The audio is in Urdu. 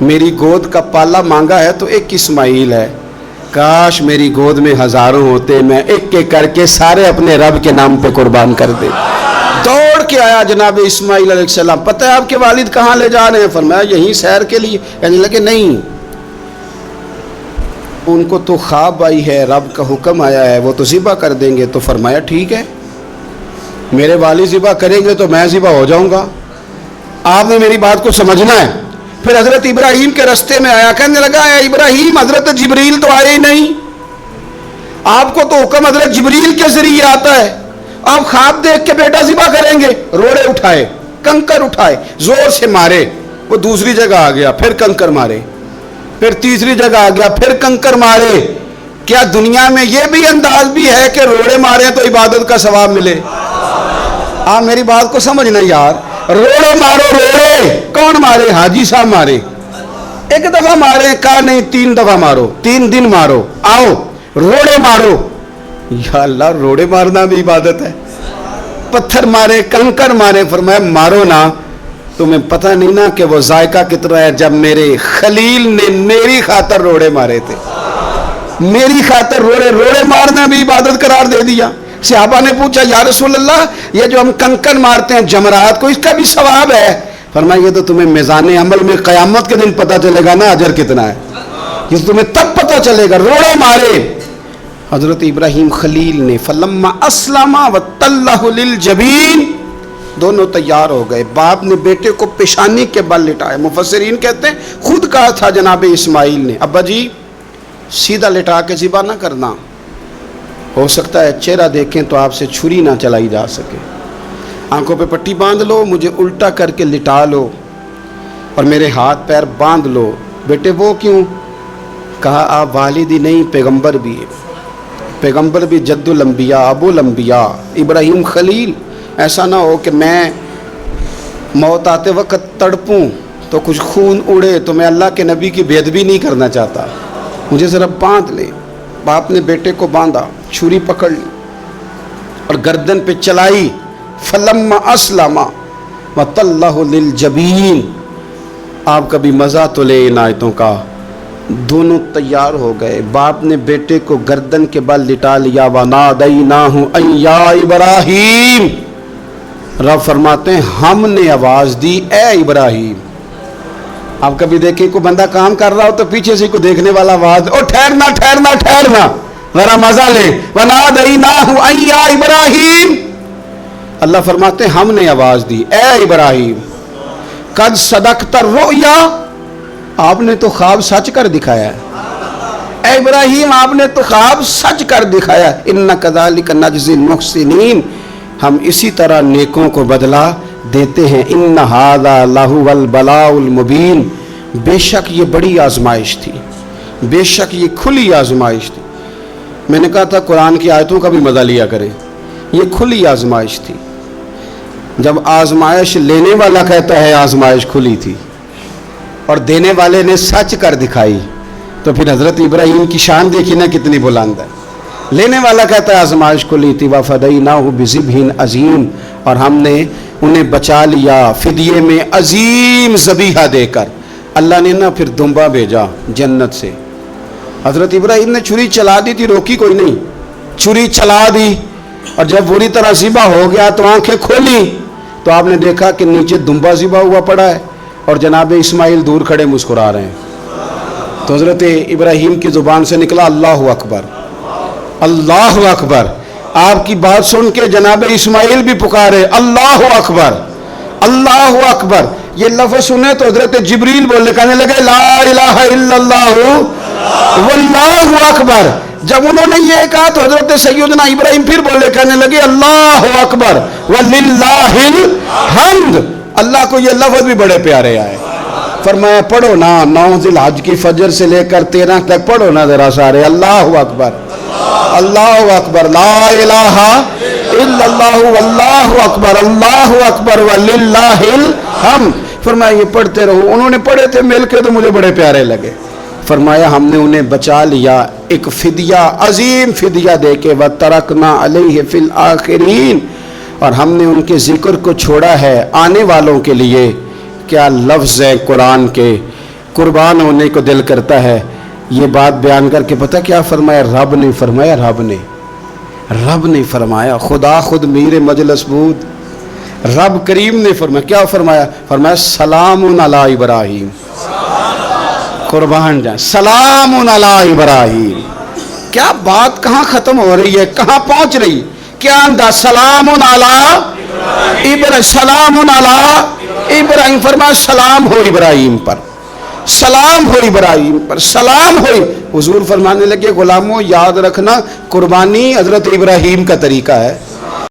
میری گود کا پالا مانگا ہے تو ایک اسماعیل ہے، کاش میری گود میں ہزاروں ہوتے، میں ایک ایک کر کے سارے اپنے رب کے نام پہ قربان کر دے۔ دوڑ کے آیا جناب اسماعیل علیہ السلام، پتہ ہے آپ کے والد کہاں لے جا رہے ہیں؟ فرمایا یہیں سیر کے لیے۔ کہنے لگے نہیں، ان کو تو خواب آئی ہے، رب کا حکم آیا ہے، وہ تو ذبح کر دیں گے۔ تو فرمایا ٹھیک ہے، میرے والد ذبح کریں گے تو میں ذبح ہو جاؤں گا، آپ نے میری بات کو سمجھنا ہے۔ پھر حضرت ابراہیم کے رستے میں آیا، کہنے لگا اے ابراہیم، حضرت جبریل تو آئے ہی نہیں، آپ کو تو حکم حضرت جبریل کے ذریعے آتا ہے، آپ خواب دیکھ کے بیٹا ذبح کریں گے؟ روڑے اٹھائے، کنکر اٹھائے، زور سے مارے، وہ دوسری جگہ آ گیا، پھر کنکر مارے، پھر تیسری جگہ آ گیا، پھر کنکر مارے۔ کیا دنیا میں یہ بھی انداز بھی ہے کہ روڑے مارے تو عبادت کا ثواب ملے؟ آپ میری بات کو سمجھنا یار، روڑے مارو، روڑے کون مارے؟ حاجی صاحب مارے، ایک دفعہ مارے، کہا نہیں 3 دفعہ مارو، 3 دن مارو، آؤ روڑے مارو۔ یا اللہ، روڑے مارنا بھی عبادت ہے؟ پتھر مارے، کنکر مارے، فرمایا مارو نا، تمہیں پتہ نہیں نا کہ وہ ذائقہ کتنا ہے جب میرے خلیل نے میری خاطر روڑے مارے تھے، میری خاطر روڑے مارنا بھی عبادت قرار دے دیا۔ صحابہ نے پوچھا یا رسول اللہ، یہ جو ہم کنکر مارتے ہیں جمرات کو، اس کا بھی ثواب ہے؟ فرمایا یہ تو تمہیں میزان عمل میں قیامت کے دن پتہ چلے گا نا اجر کتنا ہے، یہ تمہیں تب پتہ چلے گا۔ روڑے مارے حضرت ابراہیم خلیل نے، فلما اسلم وتلہ للجبین، دونوں تیار ہو گئے، باپ نے بیٹے کو پیشانی کے بل لٹایا۔ مفسرین کہتے ہیں خود کہا تھا جناب اسماعیل نے، ابا جی سیدھا لٹا کے ذبح نہ کرنا، ہو سکتا ہے چہرہ دیکھیں تو آپ سے چھری نہ چلائی جا سکے، آنکھوں پہ پٹی باندھ لو، مجھے الٹا کر کے لٹا لو اور میرے ہاتھ پیر باندھ لو۔ بیٹے وہ کیوں؟ کہا آپ والد ہی نہیں، پیغمبر بھی ہے، پیغمبر بھی جد الانبیاء ابو الانبیاء ابراہیم خلیل۔ ایسا نہ ہو کہ میں موت آتے وقت تڑپوں تو کچھ خون اڑے، تو میں اللہ کے نبی کی بے ادبی نہیں کرنا چاہتا، مجھے ذرا باندھ لے۔ باپ نے بیٹے کو باندھا، چھری پکڑ لی اور گردن پہ چلائی، فلما اسلم وتلہ للجبین۔ آپ کبھی مزہ تو لے ان آیتوں کا۔ دونوں تیار ہو گئے، باپ نے بیٹے کو گردن کے بل لٹا لیا، وَنَادَيْنَاهُ أَن يَا إِبْرَاهِيمُ، رب فرماتے ہیں ہم نے آواز دی اے ابراہیم۔ آپ کبھی دیکھیں کوئی بندہ کام کر رہا ہو تو پیچھے سے کوئی دیکھنے والا آواز، او ٹھہرنا ٹھہرنا ٹھہرنا، ذرا مزہ لے، وَنَادَيْنَاهُ أَن يَا إِبْرَاهِيمُ، اللہ فرماتے ہیں ہم نے آواز دی اے ابراہیم، قد صدقت الرؤیا، آپ نے تو خواب سچ کر دکھایا ہے، اے ابراہیم آپ نے تو خواب سچ کر دکھایا، اِنَّ كَذَلِكَ نَجْزِي الْمُحْسِنِينَ، ہم اسی طرح نیکوں کو بدلہ دیتے ہیں، اِنَّ هَذَا لَهُوَ الْبَلَاءُ الْمُبِينُ، بے شک یہ بڑی آزمائش تھی، بے شک یہ کھلی آزمائش تھی۔ میں نے کہا تھا قرآن کی آیتوں کا بھی مزہ لیا کریں، یہ کھلی آزمائش تھی۔ جب آزمائش لینے والا کہتا ہے آزمائش کھلی تھی اور دینے والے نے سچ کر دکھائی، تو پھر حضرت ابراہیم کی شان دیکھی نا کتنی بلند ہے۔ لینے والا کہتا ہے آزمائش کھلی تھی، وَفَدَيْنَاهُ بِذِبْحٍ عَظِيمٍ، اور ہم نے انہیں بچا لیا فدیے میں عظیم ذبیحہ دے کر۔ اللہ نے نا پھر دمبا بھیجا جنت سے، حضرت ابراہیم نے چھری چلا دی تھی، روکی کوئی نہیں، چھری چلا دی، اور جب پوری طرح ذبح ہو گیا تو آنکھیں کھولی تو آپ نے دیکھا کہ نیچے دمبا ذبح ہوا پڑا ہے اور جناب اسماعیل دور کھڑے مسکرا رہے ہیں۔ تو حضرت ابراہیم کی زبان سے نکلا اللہ اکبر، اللہ اکبر۔ آپ کی بات سن کے جناب اسماعیل بھی پکارے اللہ اکبر، اللہ اکبر۔ یہ لفظ سنے تو حضرت جبریل بولنے کہنے لگے لا الہ الا اللہ واللہ اکبر۔ جب انہوں نے یہ کہا تو حضرت سیدنا ابراہیم پھر بولے کہنے لگے اللہ اکبر وللہ الحمد۔ اللہ کو یہ لفظ بھی بڑے پیارے آئے۔ فرمایا پڑھو نا 9 ذی الحج کی فجر سے لے کر 13 تک پڑھو نا ذرا سارے، اللہ اکبر اللہ اکبر، لا الہ الا اللہ واللہ اکبر، اللہ اکبر وللہ الحمد۔ فرمایا یہ پڑھتے رہو۔ انہوں نے پڑھے تھے مل کے تو مجھے بڑے پیارے لگے۔ فرمایا ہم نے انہیں بچا لیا ایک فدیہ، عظیم فدیہ دے کے، وَتَرَكْنَا عَلَيْهِ فِي الْآخِرِينَ، اور ہم نے ان کے ذکر کو چھوڑا ہے آنے والوں کے لیے۔ کیا لفظ ہے قرآن کے، قربان ہونے کو دل کرتا ہے. یہ بات بیان کر کے پتہ کیا فرمایا؟ رب نے فرمایا، رب نے فرمایا، خدا خود میر مجلس بود، رب کریم نے فرمایا. کیا فرمایا؟ فرمایا سلام علی ابراہیم. قربان جائیں، سلام علی ابراہیم. کیا بات کہاں ختم ہو رہی ہے، کہاں پہنچ رہی؟ کیا انداز؟ سلام علی ابراہیم، سلام علی ابراہیم. فرمایا سلام ہو ابراہیم پر، سلام ہو ابراہیم پر، سلام ہو. حضور فرمانے لگے غلاموں یاد رکھنا قربانی حضرت ابراہیم کا طریقہ ہے.